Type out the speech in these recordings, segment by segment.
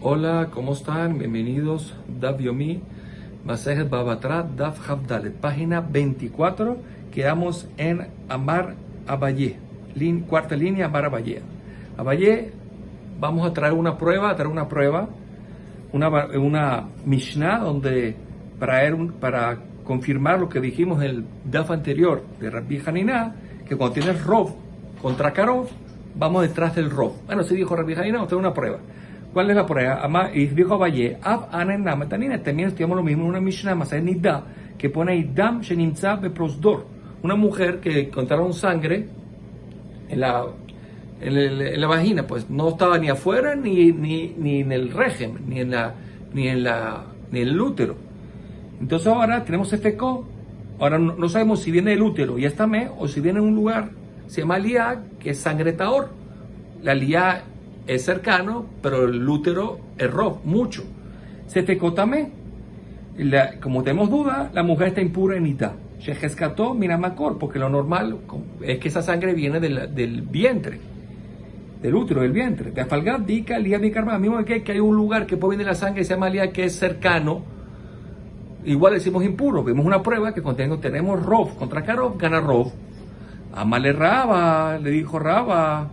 Hola, ¿cómo están? Bienvenidos. Daf Yomi, Masejet Baba Batra, Daf Havdalet, página 24. Quedamos en Amar Abaye, cuarta línea, Amar Abaye. Abaye, vamos a traer una prueba, una Mishnah donde para confirmar lo que dijimos en el Daf anterior de Rabbi Hanina, que cuando tienes Rov contra Karov, vamos detrás del Rov. Bueno, si dijo Rabbi Hanina, vamos a tener una prueba. ¿Cuál es la prueba? Y dijo Abaye, también estudiamos lo mismo en una Mishnah más Nida, que pone Idam Shenimtza Beprosdor, una mujer que encontraron sangre en la vagina, pues no estaba ni afuera ni en el régimen, ni en el útero. Entonces ahora tenemos efeco, ahora no sabemos si viene del útero y está o si viene de un lugar, se llama liá, que es sangretador. La liá es cercano, pero el útero es rojo, mucho. Se fecotame, como tenemos duda, la mujer está impura en Itá. Shehescató Minamakor, porque lo normal es que esa sangre viene del vientre, del útero, del vientre. De Afalgad, Dika, Lía, Mikarma, mismo que hay un lugar que puede venir la sangre, se llama Lía, que es cercano. Igual decimos impuro. Vemos una prueba que tenemos Rov contra Karov, gana Rov. Amale Raba, le dijo Raba.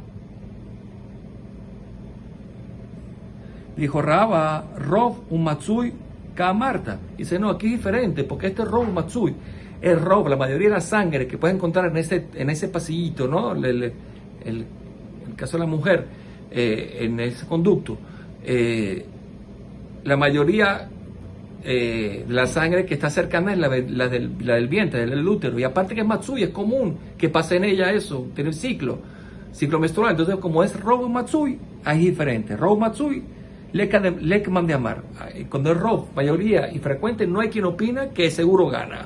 Dijo Raba, Rov, un Matsui, Kamarta. Dice, no, aquí es diferente, porque este Rov, un Matsui, es Rov, la mayoría de la sangre que puedes encontrar en ese pasillito, ¿no? El caso de la mujer, en ese conducto. La mayoría de la sangre que está cercana es la del vientre, del útero. Y aparte que es Matsui, es común que pase en ella eso, tiene el ciclo menstrual. Entonces, como es Rov, un Matsui, ahí es diferente. Rov, Matsui, Lekman de Amar. Cuando es Rov, mayoría y frecuente, no hay quien opina que seguro gana.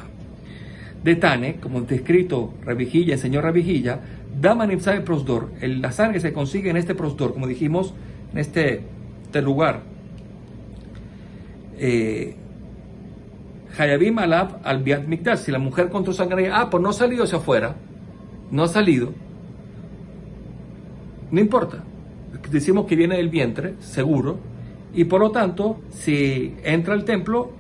De Tane, como descrito Rabijilla, enseñó Rabijilla, Daman Ipsabe Prosdor, la sangre se consigue en este Prosdor, como dijimos, en este lugar. Hayabim Alab al Biat Mikdash, si la mujer encontró sangre, pues no ha salido hacia afuera, no ha salido, no importa, decimos que viene del vientre, seguro, y por lo tanto, si entra al templo,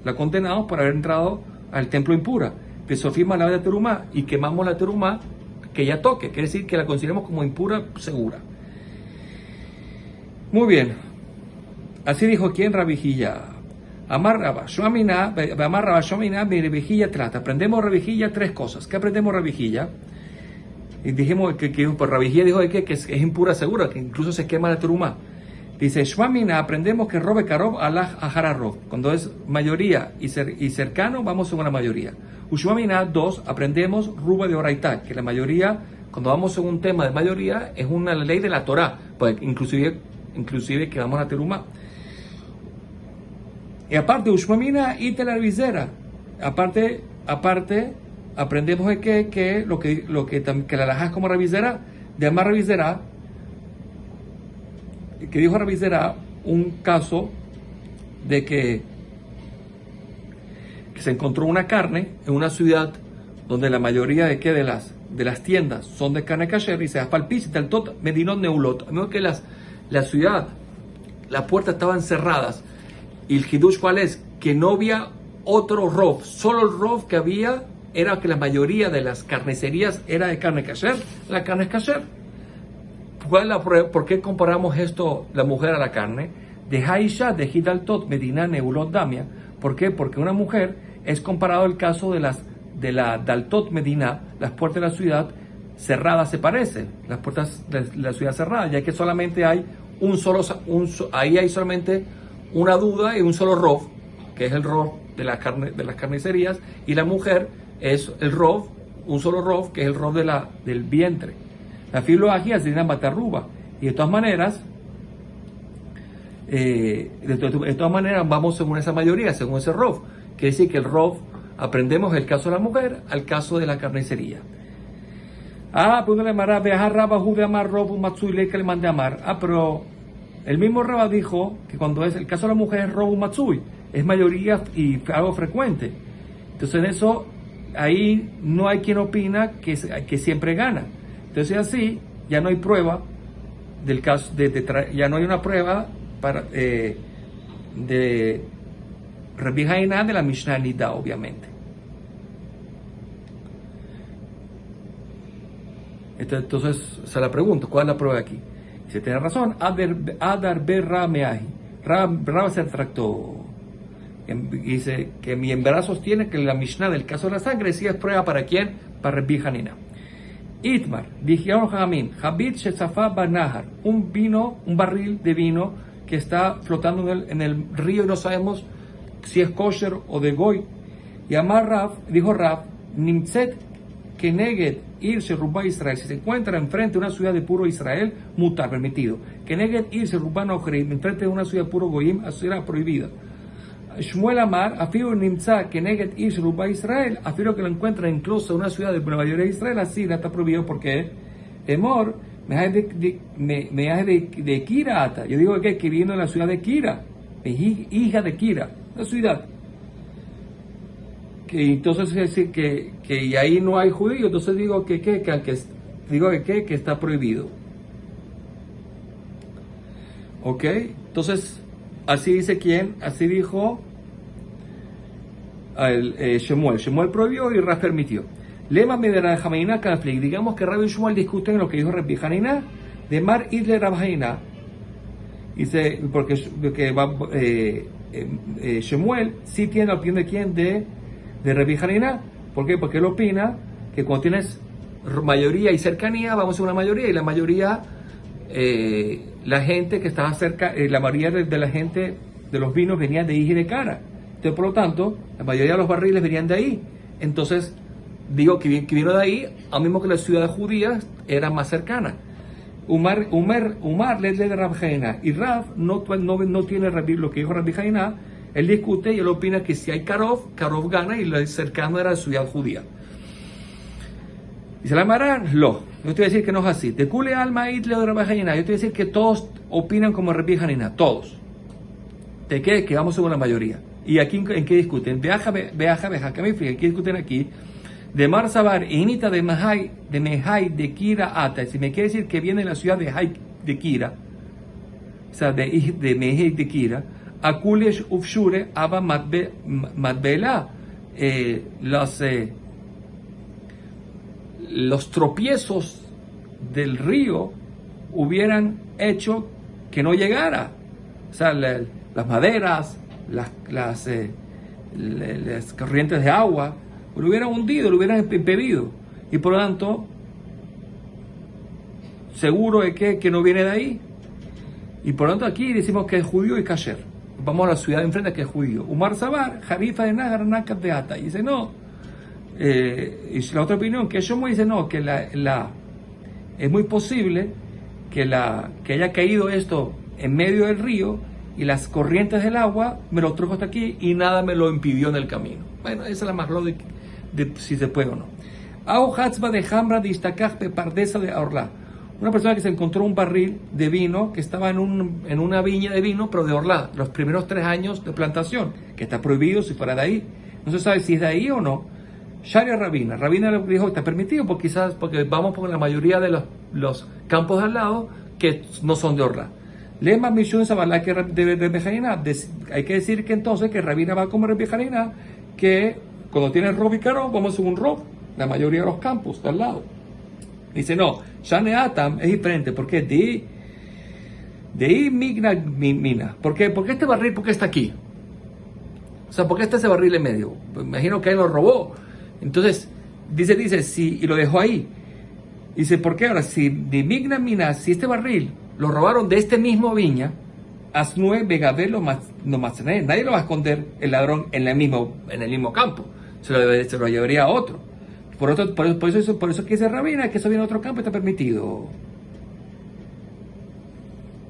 la condenamos por haber entrado al templo impura. Pesofima la de terumá y quemamos la terumá que ya toque, quiere decir que la consideramos como impura segura. Muy bien, así dijo quien Rabijilla. Amar Rabba Shomina, mi Rabijilla trata. Aprendemos Rabijilla tres cosas. ¿Qué aprendemos Rabijilla? Y dijimos que por Rabijilla dijo que es impura segura, que incluso se quema la terumá. Dice, Shmamina, aprendemos que Robe Karov Allah Ajara Rov. Cuando es mayoría y cercano, vamos según la mayoría. Ushmamina, dos, aprendemos Ruba de Oraitá, que la mayoría, cuando vamos según un tema de mayoría, es una ley de la Torah, pues inclusive que vamos a la terumá. Y aparte, Ushmamina y Telarvizera. Aparte, aprendemos que la alajá es como Ravizera, de Amar Ravizera, que dijo Ravizera un caso de que se encontró una carne en una ciudad donde la mayoría de las tiendas son de carne kasher y se palpis del tot medinot neulot. A menos que la ciudad, las puertas estaban cerradas. Y el hidush, ¿cuál es? Que no había otro rov, solo el rov que había era que la mayoría de las carnicerías era de carne kasher, la carne es kasher. ¿Cuál es la prueba? ¿Por qué comparamos esto, la mujer a la carne? De Haisha, de Hidaltot, Medina, Neulot, Damia. ¿Por qué? Porque una mujer es comparado al caso de la Daltot Medina, las puertas de la ciudad cerradas se parecen, las puertas de la ciudad cerradas, ya que solamente hay ahí hay solamente una duda y un solo rov, que es el rov de las carnicerías, y la mujer es el rov, un solo rov, que es el rov del vientre. La filoagia es de una batarruba, y de todas maneras vamos según esa mayoría, según ese rov. Quiere decir que el rov, aprendemos el caso de la mujer al caso de la carnicería. Pero el mismo Raba dijo que cuando es el caso de la mujer es Rov Matsui, es mayoría y algo frecuente. Entonces en eso, ahí no hay quien opina que siempre gana. Entonces así, ya no hay prueba del caso ya no hay una prueba para, de Rabbi Haina de la Mishnah Nida, obviamente. Entonces se la pregunto, ¿cuál es la prueba aquí? Si tiene razón, Adar Berra Meahi. Rab se retractó. Dice que mi en verdad sostiene que la Mishnah del caso de la sangre sí es prueba para quién, para Rabbi Hanina. Itmar, dijeron Jamim, Habit Shezafá Banahar, un barril de vino que está flotando en el río y no sabemos si es kosher o de goy. Y Amar Rav, dijo Rav, Nimtzet Keneged irse Rubá Israel, si se encuentra enfrente de una ciudad de puro Israel, mutar, permitido. Keneged irse Rubá Nochrim, enfrente de una ciudad de puro goyim, será prohibida. Shmuel Amar, afiro Nimtza Keneged irse Rubá Israel, afiro que lo encuentra incluso en una ciudad de la mayoría de Israel, así la está prohibido porque Emor, me hace de Kira ata. Yo digo que viene de la ciudad de Kira, hija de Kira, la ciudad. Que entonces decir que y ahí no hay judíos, entonces digo que está prohibido. Ok, entonces así dice quién, así dijo Shemuel. Shemuel prohibió y Raf permitió. Lema Medera Jamaina Kanflik, digamos que Rabbi Shemuel discute en lo que dijo Rabbi Hanina de Mar Idle Rabhaina. Dice, porque Shemuel sí tiene la opinión de quién, de Rabbi Hanina. ¿Por qué? Porque él opina que cuando tienes mayoría y cercanía, vamos a una mayoría, y la mayoría, la gente que estaba cerca, la mayoría de la gente de los vinos venían de Iji de Cara. Entonces, por lo tanto, la mayoría de los barriles venían de ahí. Entonces, digo que vino de ahí, al mismo que la ciudad judía era más cercana. Umar le de Rab Haina, y Rab no tiene lo que dijo Rabbi Haina. Él discute y él opina que si hay Karov gana y el cercano era la ciudad judía. Dice la Maran, yo te voy a decir que no es así. De Kule Alma Itle de Rabbi Hanina, yo te voy a decir que todos opinan como Rabbi Hanina, todos. ¿De qué? Que vamos según la mayoría. ¿Y aquí en qué discuten? Beaja, ¿qué discuten aquí? De Mar Sabar, Inita de Mehai, de Kira Ata. Si me quiere decir que viene de la ciudad de Hai de Kira, o sea, de Mehai de Kira, Akulesh Ufshure Aba Matbela, los tropiezos del río hubieran hecho que no llegara. O sea, las maderas, las corrientes de agua, lo hubieran hundido, lo hubieran impedido. Y por lo tanto, seguro es que no viene de ahí. Y por lo tanto aquí decimos que es judío y kasher. Vamos a la ciudad de enfrente que es judío. Umar Sabar, Jarifa de Nagar, Nakat de Ata. Y dice no. Y la otra opinión, que Shomo dice no, que es muy posible que haya caído esto en medio del río y las corrientes del agua me lo trajo hasta aquí y nada me lo impidió en el camino. Bueno, esa es la más lógica de si se puede o no. Au Hatzba de Hambra de Istakaj Pardesa de Orlá. Una persona que se encontró un barril de vino que estaba en una viña de vino, pero de Orlá, los primeros 3 años de plantación, que está prohibido si fuera de ahí. No se sabe si es de ahí o no. Sharia Rabina le dijo, está permitido, porque vamos por la mayoría de los campos de al lado que no son de Orlá. Lema Mishun Sabalá que de Bejaina. Hay que decir que entonces que Rabina va como Bejaina, que cuando tiene Rob y Caro, vamos a un Rob, la mayoría de los campos de al lado. Dice, no, Shane Atam es diferente, porque de ahí Migna Mina. ¿Por qué? Porque este barril, ¿por qué está aquí? O sea, ¿por qué está ese barril en medio? Pues me imagino que él lo robó. Entonces, dice, sí, y lo dejó ahí. Dice, ¿por qué ahora? Si de Migna Mina, si este barril lo robaron de este mismo viña, Asnue Begabel lo más nadie lo va a esconder el ladrón en el mismo campo. Se lo llevaría a otro. Por eso que dice Rabina que eso viene a otro campo y está permitido.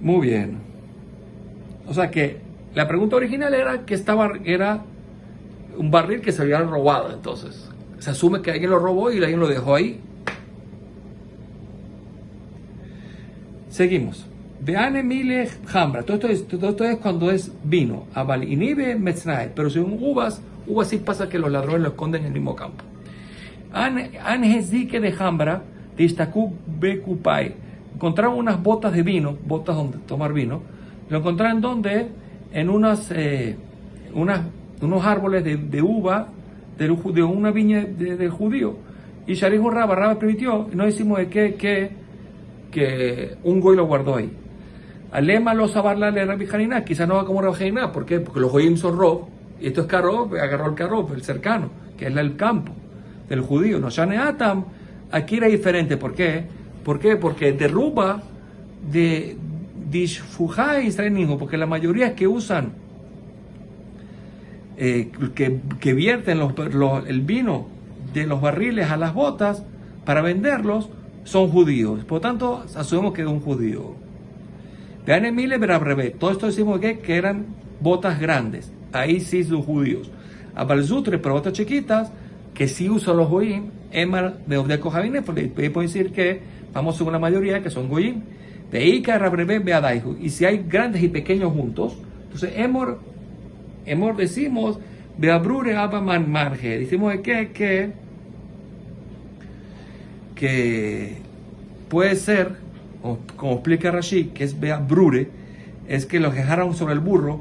Muy bien. O sea que la pregunta original era que era un barril que se había robado. Entonces se asume que alguien lo robó y alguien lo dejó ahí. Seguimos. Vean Emile Hambra. Todo esto es cuando es vino. Abal inibe metznae. Pero si son uvas sí pasa que los ladrones lo esconden en el mismo campo. An hezike de Hambra de Istakú Bekupai encontraron unas botas de vino, botas donde tomar vino. Lo encontraron donde, en unos árboles de uva de una viña del judío. Y Sharihu Rabba permitió, y no decimos de que un goy lo guardó ahí. Alema lo sabarla de Rabbi Hanina, quizás no va como Rabbi Hanina. ¿Por qué? Porque los goyim son rob, y esto es karob, agarró el karob, el cercano, que es el campo del judío. No Shane Atam, aquí era diferente. ¿Por qué? ¿Por qué? Porque derruba de Dishfujá Israel mismo, porque la mayoría que usan, que vierten el vino de los barriles a las botas para venderlos, son judíos. Por lo tanto, asumimos que es un judío. Vean Emile Berabrebe, todo esto decimos que eran botas grandes, ahí sí son judíos. A Balzutre, pero botas chiquitas, que sí usan los goyim, Emar de Obdeco Javine, porque puede decir que vamos según la mayoría que son goyim. Veika Rabrebe Beadaihu, y si hay grandes y pequeños juntos, entonces Emor decimos Beabrure Abaman Marge, decimos que puede ser, como explica Rashi, que es Beabrure, es que los dejaron sobre el burro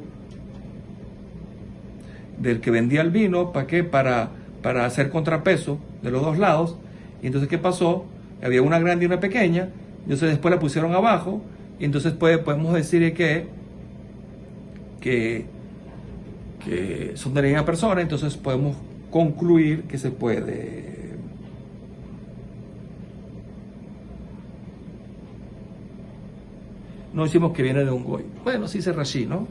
del que vendía el vino. ¿Para qué? Para hacer contrapeso de los dos lados. Y entonces, ¿qué pasó? Había una grande y una pequeña, entonces después la pusieron abajo, y entonces podemos decir que son de la misma persona. Entonces podemos concluir que se puede. No decimos que viene de un goy. Bueno, sí dice Rashi, ¿no?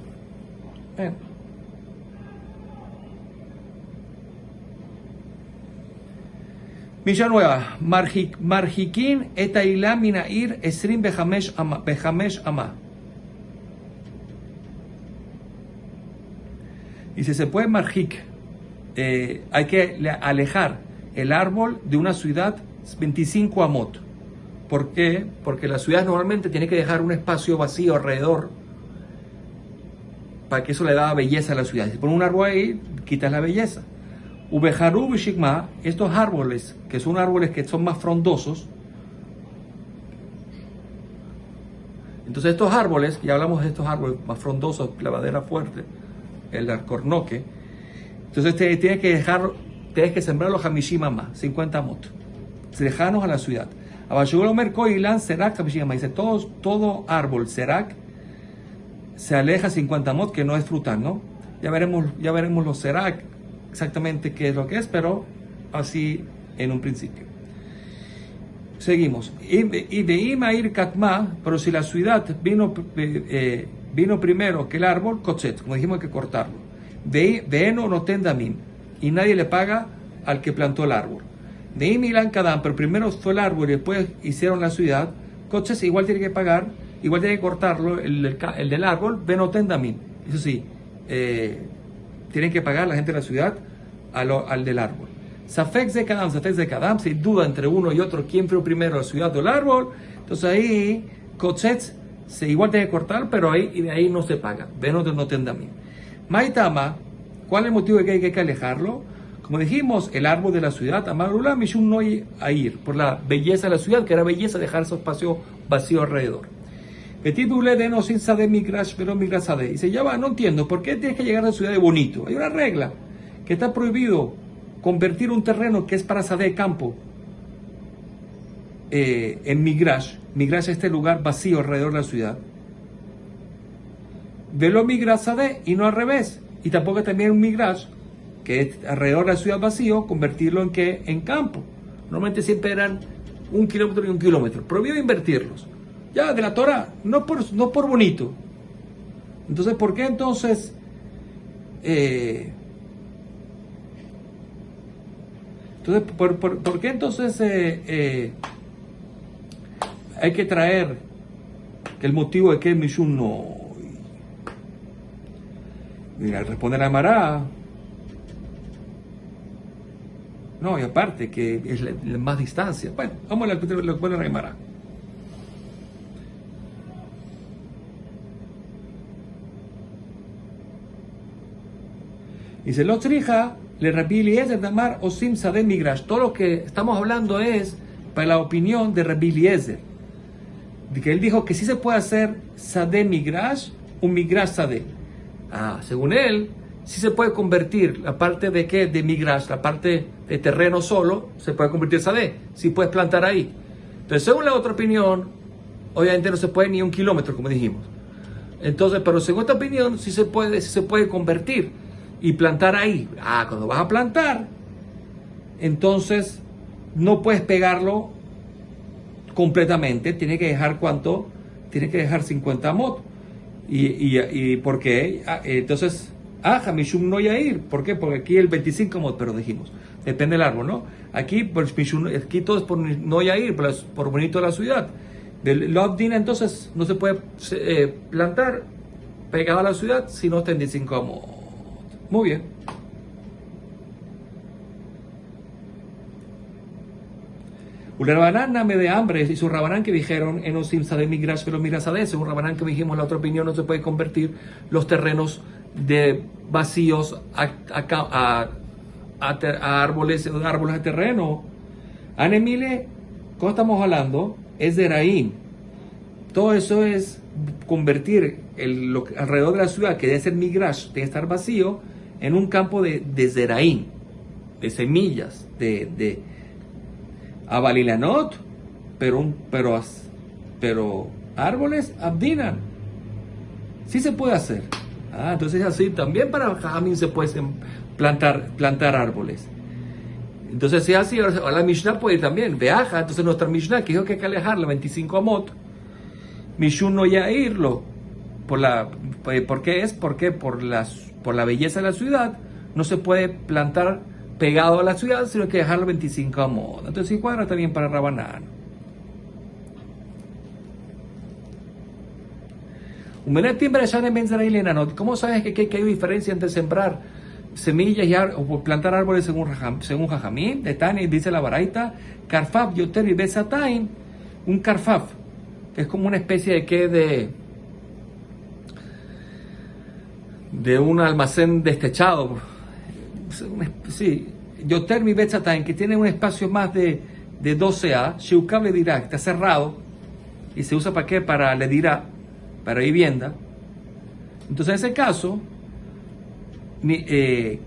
Milla nueva. Marjikin etailah minair esrim bejamesh ama. Dice, se puede marjik. Hay que alejar el árbol de una ciudad 25 amot. ¿Por qué? Porque la ciudad normalmente tiene que dejar un espacio vacío alrededor para que eso le da belleza a la ciudad. Si pones un árbol ahí, quitas la belleza. Ubeharu Bishigma, estos árboles, que son árboles que son más frondosos. Entonces estos árboles, ya hablamos de estos árboles más frondosos, la madera fuerte, el alcornoque. Entonces tienes que sembrar los hamishima más, 50 mot, lejanos a la ciudad. Dice, todo árbol serak se aleja 50 mot, que no es frutal, ¿no? Ya veremos los serak exactamente qué es lo que es, pero así en un principio. Seguimos. Y veima ir katma, pero si la ciudad vino primero que el árbol, kotset, como dijimos, hay que cortarlo. Veeno no tendamim, y nadie le paga al que plantó el árbol. Veim ilan kadam, pero primero fue el árbol y después hicieron la ciudad, kotset igual tiene que pagar, igual tiene que cortarlo, el del árbol, veeno tendamim. Eso sí, tienen que pagar la gente de la ciudad al del árbol. Safek de Kadam, si duda entre uno y otro quién fue primero, la ciudad o el árbol, entonces ahí, Kotzetz, se igual tiene que cortar, pero ahí, de ahí no se paga. Ven no tendamim. Maitama, ¿cuál es el motivo de que hay que alejarlo? Como dijimos, el árbol de la ciudad, Amarula Mishun no ir, por la belleza de la ciudad, que era belleza dejar ese espacio vacío alrededor. Petitule de no sin sade migrash, pero migrash sade. Y se llama, no entiendo, ¿por qué tienes que llegar a la ciudad de bonito? Hay una regla, que está prohibido convertir un terreno que es para sade campo en migrash. Migrash es este lugar vacío alrededor de la ciudad. Velo migrash sade y no al revés. Y tampoco también un migrash, que es alrededor de la ciudad vacío, convertirlo en ¿qué? En campo. Normalmente siempre eran 1 kilómetro y 1 kilómetro. Prohibido invertirlos. Ya, de la Torah, no por bonito. Entonces, ¿por qué entonces ¿por qué entonces hay que traer el motivo de que el Mishun no? Mira, al responder a Mará, no, y aparte que es la más distancia. Bueno, vamos a lo que pone a Mará. Dice, los trija le Rabbi Eliezer Damar Osim Sadeh Migrash. Todo lo que estamos hablando es para la opinión de Rabbi Eliezer. que él dijo que sí se puede hacer Sadeh Migrash, un Migrash Sadeh. Según él, sí se puede convertir la parte de qué, de Migrash, la parte de terreno solo, se puede convertir en Sadeh, sí puedes plantar ahí. Entonces, según la otra opinión, obviamente no se puede ni 1 kilómetro, como dijimos. Entonces, pero según esta opinión, sí se puede convertir y plantar ahí. Cuando vas a plantar, entonces no puedes pegarlo completamente, tiene que dejar ¿cuánto? Tiene que dejar 50 amot. ¿Y por qué? Entonces, Mishum no Yair. ¿Por qué? Porque aquí el 25 amot, pero dijimos, depende del árbol, ¿no? Aquí todo es por no Yair, por bonito de la ciudad. Lo Abdina, entonces, no se puede plantar pegado a la ciudad si no está en 25 amot. Muy bien. Un rabanán name de hambre, y su rabanán que dijeron en Osim Sadeh Migrash pero Migrash Sadeh, un rabanán que dijimos en la otra opinión, no se puede convertir los terrenos de vacíos a árboles de terreno. Anemile, ¿cómo estamos hablando? Es de Raín. Todo eso es convertir alrededor de la ciudad, que debe ser Migrash, debe estar vacío, en un campo de Zeraín, de semillas, de Abalilanot, pero árboles abdinan. Sí se puede hacer. Entonces así también para Jajamín se puede plantar árboles. Entonces si es así, ahora la Mishnah puede ir también. Veaja, entonces nuestra Mishnah que dijo que hay que alejarla 25 amot, Mishun no yairlo. ¿Por qué es? Porque por la belleza de la ciudad no se puede plantar pegado a la ciudad, sino hay que dejarlo 25 amot. Entonces sí cuadra también para Rabanán. ¿Cómo sabes que hay diferencia entre sembrar semillas o plantar árboles según Jajamín? De Tani dice la Baraita, Karfaf Yoter y Besatain, un Karfaf, que es como una especie de un almacén destechado. Sí, Yoter mi Besatain, que tiene un espacio más de 12A, Sheukab le dirá, está cerrado, y se usa para qué? Para le dirá, para vivienda. Entonces en ese caso, que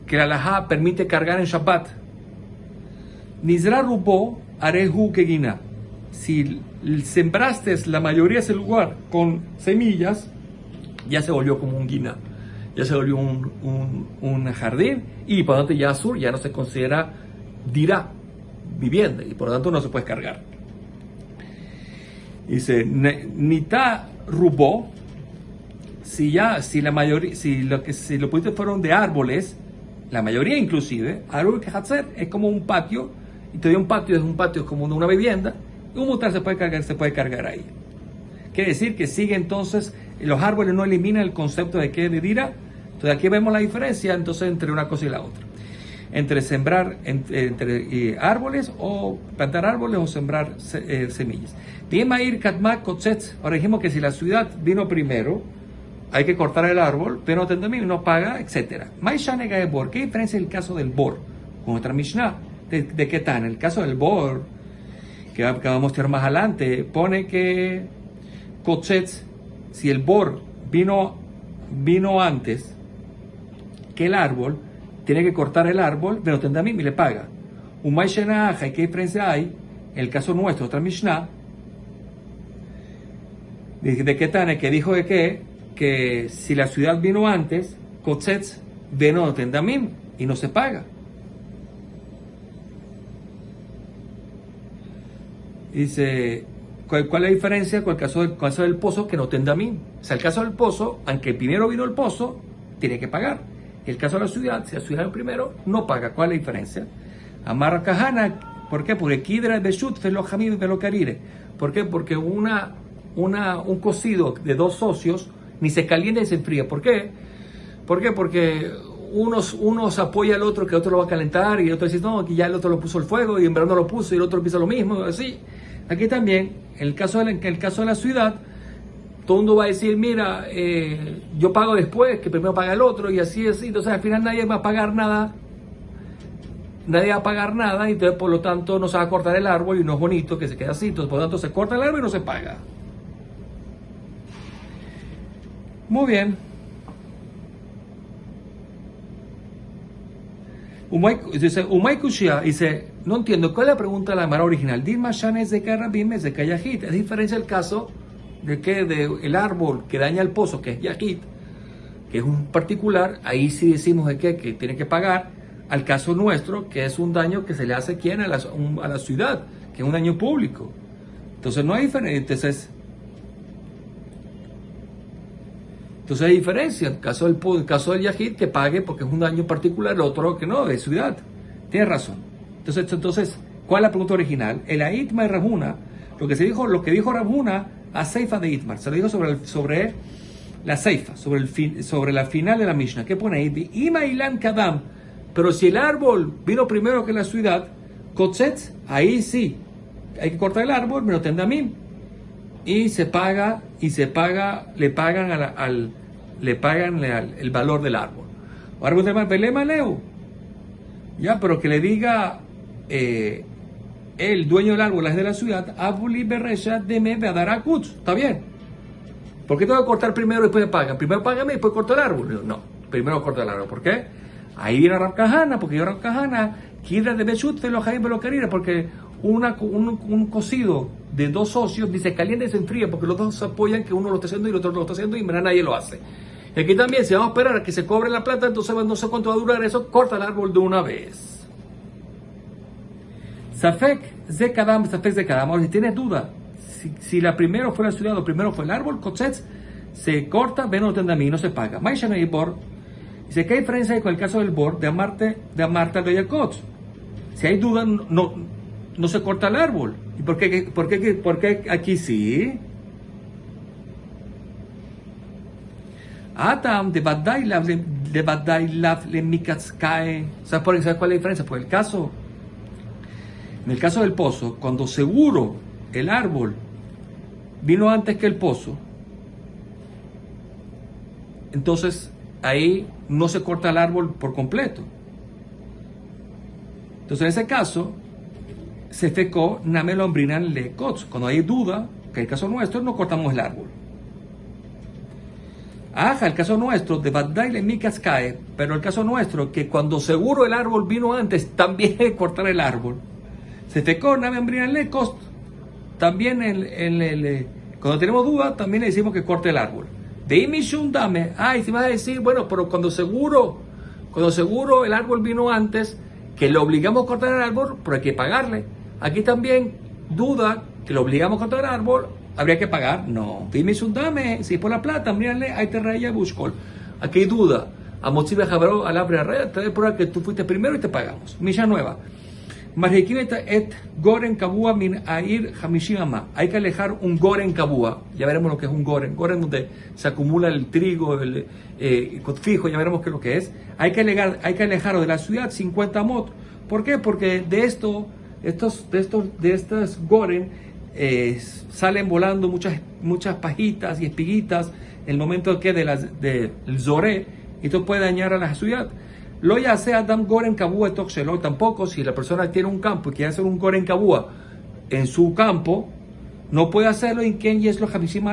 la halajá permite cargar en Shabbat. Nizra rubo arehu kegina. Si sembraste la mayoría de ese lugar con semillas, ya se volvió como un guiná, ya se volvió un jardín, y por lo tanto ya azul ya no se considera dirá, vivienda, y por lo tanto no se puede cargar. Dice nita rubo. Si lo pusiste fueron de árboles, la mayoría inclusive, árbol que hacer es como un patio, y todavía un patio es como una vivienda, y un mutar se puede cargar ahí. Quiere decir que sigue entonces, los árboles no eliminan el concepto de que de dira. Entonces aquí vemos la diferencia entonces entre una cosa y la otra. Entre sembrar entre árboles, o plantar árboles, o sembrar semillas. Bien, Mair Katmak Kotzetz. Ahora dijimos que si la ciudad vino primero, hay que cortar el árbol, pero no paga, etc. Maishanega de Bor. ¿Qué diferencia es el caso del Bor con nuestra Mishnah? ¿De qué tal? En el caso del Bor, que vamos a mostrar más adelante, pone que Kotzetz, si el Bor vino antes que el árbol, tiene que cortar el árbol, pero Tendamim y le paga. Un Maishanega, ¿qué diferencia hay? En el caso nuestro, otra Mishnah, de qué tal, que dijo de que si la ciudad vino antes, Kotzetz vino Tendamim y no se paga. Dice, ¿cuál es la diferencia con el caso del pozo que no Tendamim? O sea, el caso del pozo, aunque primero vino el pozo, tiene que pagar. El caso de la ciudad, si la ciudad vino primero, no paga. ¿Cuál es la diferencia? Amarra Kahana, ¿por qué? Porque Kidra Beshut Velo Hamid Velo Karire. ¿Por qué? Porque un cocido de dos socios ni se calienta ni se enfría. ¿Por qué? Porque uno se apoya al otro, que el otro lo va a calentar, y el otro dice, no, que ya el otro lo puso el fuego, y en verdad no lo puso, y el otro piensa lo mismo, así. Aquí también, en el caso de la ciudad, todo el mundo va a decir, mira, yo pago después, que primero paga el otro, y así. Entonces al final nadie va a pagar nada nadie va a pagar nada y entonces por lo tanto no se va a cortar el árbol y no es bonito que se quede así. Entonces por lo tanto se corta el árbol y no se paga. Muy bien. Umay Kushia dice, no entiendo, ¿cuál es la pregunta de la Gemara original? Dilma Shan es de Karabim, es de Kayahit. Es diferencia el caso de que el árbol que daña el pozo, que es Yahit, que es un particular, ahí sí decimos de que tiene que pagar, al caso nuestro, que es un daño que se le hace ¿quién? A la ciudad, que es un daño público. Entonces no hay diferencia. Entonces hay diferencia. El caso del Yahid que pague porque es un daño particular, el otro que no, de ciudad. Tienes razón. Entonces, ¿cuál es la pregunta original? El Aitma y Rabhuna, lo que dijo Rabhuna a Seifa de Itmar, se lo dijo sobre la Seifa, sobre la final de la Mishnah. ¿Qué pone ahí? Ima Ilan Kadam. Pero si el árbol vino primero que la ciudad, Kotzetz, ahí sí, hay que cortar el árbol, pero tendamim. Y le pagan el valor del árbol. Ahora Leo. Ya, pero que le diga el dueño del árbol, es de la ciudad, Abuli Beresha de Mebeadarakutz. Está bien. ¿Por qué tengo que cortar primero y después me pagan? Primero págame y después corto el árbol. No, primero corto el árbol. ¿Por qué? Ahí viene Rab Kahana, porque yo Rab Kahana, Kira de Beshut, Felojaim Belocarira, porque un cocido de dos socios ni se calienta y se enfría, porque los dos se apoyan que uno lo está haciendo y el otro lo está haciendo y en verdad nadie lo hace. Y aquí también, si vamos a esperar a que se cobre la plata, entonces no sé cuánto va a durar eso, corta el árbol de una vez. Safek Zekadam, Safek Zekadam. Si tienes duda, si la primero fue la ciudad o primero fue el árbol, Kotzetz, se corta, ven o tendamí, no se paga. Maishana y Bor. Dice, ¿qué diferencia hay con el caso del Bor de Amarta de Yakot? Si hay duda, no se corta el árbol. ¿Y por qué aquí sí? Atam de Badai Lav le Mikatskae. ¿Sabes cuál es la diferencia? Pues en el caso del pozo, cuando seguro el árbol vino antes que el pozo, entonces ahí no se corta el árbol por completo. Entonces en ese caso se fecó namelombrinan le kots. Cuando hay duda, que el caso nuestro, no cortamos el árbol. Ajá, el caso nuestro de Badai le Mikas cae, pero el caso nuestro, que cuando seguro el árbol vino antes, también hay que cortar el árbol. Se fecó namelombrinan le kots. También cuando tenemos duda, también le decimos que corte el árbol. De Imishun dame, y si vas a decir, bueno, pero cuando seguro el árbol vino antes, que le obligamos a cortar el árbol, pero hay que pagarle. Aquí también duda que lo obligamos a cortar el árbol, habría que pagar. No, dime dame, si es por la plata, mírale, ahí te raya Bushkol. Aquí hay duda. A Mochibe Jabró, a la raya, te voy a probar que tú fuiste primero y te pagamos. Misha nueva. Et Goren Kabua min Air Hamishimama. Hay que alejar un Goren Kabua. Ya veremos lo que es un Goren. Goren donde se acumula el trigo, el fijo, ya veremos qué es lo que es. Hay que alejarlo de la ciudad 50 mot. ¿Por qué? Porque de estos Goren salen volando muchas pajitas y espiguitas en el momento que del Zoré, y esto puede dañar a la ciudad. Lo ya sea Adam Goren Kabua Toxelo, tampoco si la persona tiene un campo y quiere hacer un Goren Kabua en su campo, no puede hacerlo en quien y es lo Hamishim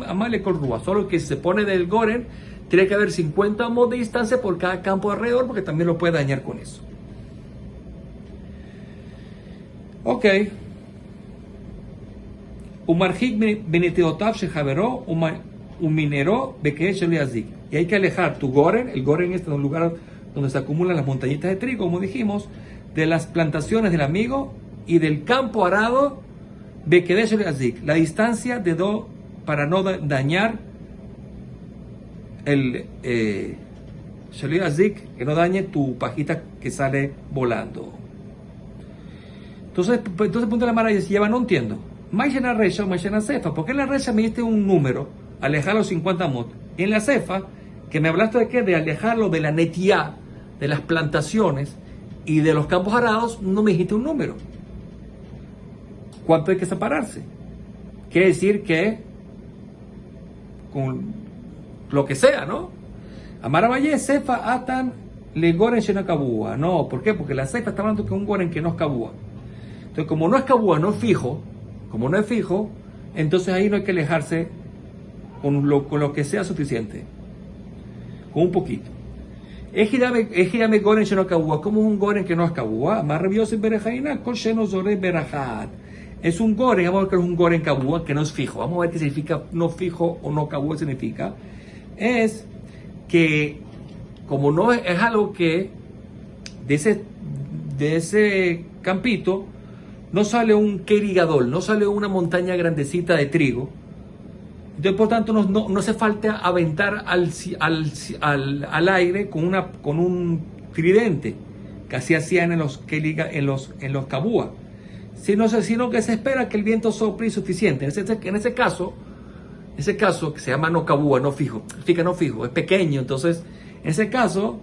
Amale Korrua. Solo que si se pone del Goren, tiene que haber 50 amos de distancia por cada campo alrededor, porque también lo puede dañar con eso. Ok. Umarjik Beniteotav Shejaveró, Uminero Bekesh Eliazik. Y hay que alejar tu Goren, el Goren es un lugar donde se acumulan las montañitas de trigo, como dijimos, de las plantaciones del amigo y del campo arado, Bekedesh Eliazik. La distancia para no dañar el Eliazik, que no dañe tu pajita que sale volando. Entonces punto de la mara y lleva, no entiendo. Maishena Resha o Maishena Cefa, ¿por qué en la Resha me diste un número, alejar los 50 mot? Y en la Cefa, que me hablaste de qué, de alejarlo de la netiá, de las plantaciones y de los campos arados, no me dijiste un número. ¿Cuánto hay que separarse? Quiere decir que con lo que sea, ¿no? Amara Valle, Cefa, Atan, le goren shena kabua. No, ¿por qué? Porque la seifa está hablando que un goren que no es kabua. Entonces, como no es kabua, no es fijo, como no es fijo, entonces ahí no hay que alejarse con lo que sea suficiente, con un poquito. Ejidame goren shena kabua, como un goren que no es kabua, más rabioso en berejaina, con sheno zore berajat. Es un goren, vamos a ver que es un goren kabua, que no es fijo. Vamos a ver qué significa no fijo o no kabua significa. Es que como no es algo que de ese campito no sale un kerigadol, no sale una montaña grandecita de trigo, entonces por tanto no hace falta aventar al aire con un tridente que así hacían en los kabua, sino que se espera que el viento sople y suficiente. En ese caso que se llama no kabua, no fijo, significa no fijo, es pequeño, entonces en ese caso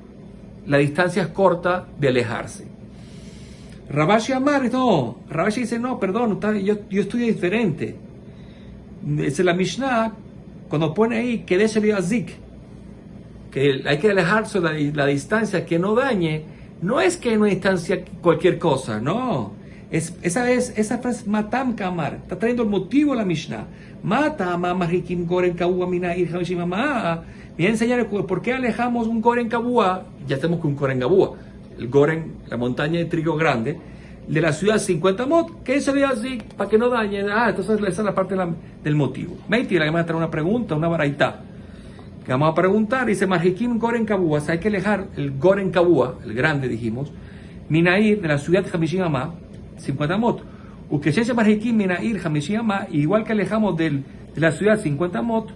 la distancia es corta de alejarse. Rabashi Amar, no, Rabashi dice, no, perdón, yo estudio diferente. Es la Mishnah, cuando pone ahí que de Azik, que hay que alejarse de la distancia que no dañe, no es que en una distancia cualquier cosa, no. Esa frase Matam Kamar, está trayendo el motivo de la Mishnah. Mata Mamarikim Goren Kabua Mina Ir Hamishimama. Voy a enseñar por qué alejamos un Goren Kabua, ya tenemos que un Goren Kabua, el Goren, la montaña de trigo grande, de la ciudad 50 mot, que eso le así para que no dañe. Entonces esa es la parte del motivo. Meiti, la que me va a traer una pregunta, una baraita. Que vamos a preguntar, dice Marikim Goren Kabua, hay que alejar el Goren Kabua, el grande dijimos, Minair, de la ciudad de Hamishimama, 50 mot. Ukesheshe Marikim Minair Hamishimama, igual que alejamos de la ciudad 50 mot,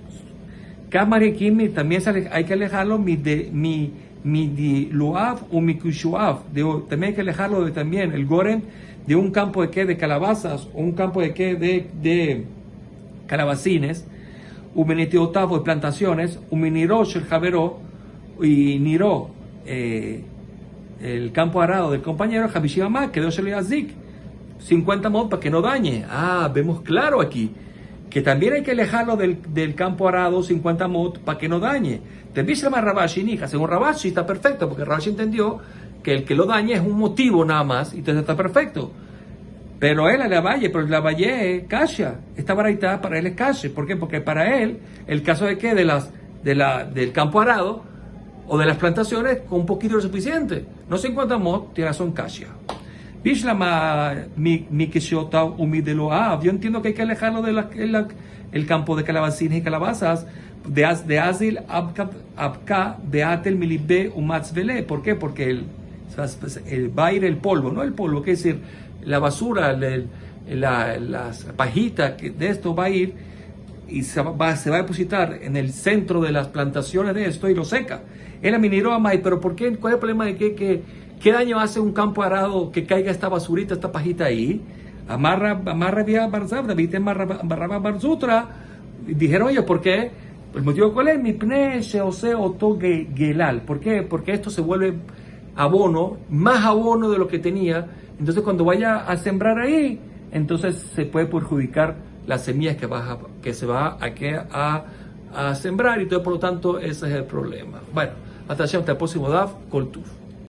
Kamarikim también hay que alejarlo mi di Luav o mi Kushuav, también hay que alejarlo también el Goren de un campo de calabazas o un campo de calabacines, Umenetiotav de plantaciones, Umenirosh el Javeró y Niró el campo arado del compañero, Habishimama, que Dios le azik 50 mod para que no dañe. Vemos claro aquí que también hay que alejarlo del campo arado 50 mod para que no dañe. También se llama Rabashi, hija. Según Rabashi está perfecto, porque Rabashi entendió que el que lo dañe es un motivo nada más, y entonces está perfecto. Pero él, la Valle, Kasha, esta baraita para él es Kasha. ¿Por qué? Porque para él, el caso de que del campo arado o de las plantaciones, con un poquito es suficiente. No 50 mod, tiene razón Kasha. Bishlama mi keshota umideloav. Yo entiendo que hay que alejarlo del campo de calabacines y calabazas, de Azil Abka Beatel Milibe Umatzvele. ¿Por qué? Porque va a ir el polvo, no el polvo, que es decir, la basura, las pajitas de esto va a ir y se va a depositar en el centro de las plantaciones de esto y lo seca. Él minero a May, pero ¿por qué? ¿Cuál es el problema de qué daño hace un campo arado que caiga esta basurita, esta pajita ahí? Amarra vía Barzab, David Barraba Barzutra. Dijeron ellos, ¿por qué? El motivo cuál es, mi pne sheose oto gelal. ¿Por qué? Porque esto se vuelve abono, más abono de lo que tenía. Entonces cuando vaya a sembrar ahí, entonces se puede perjudicar las semillas que se va a sembrar, y todo, por lo tanto ese es el problema. Bueno, hasta el próximo DAF, Koltuf.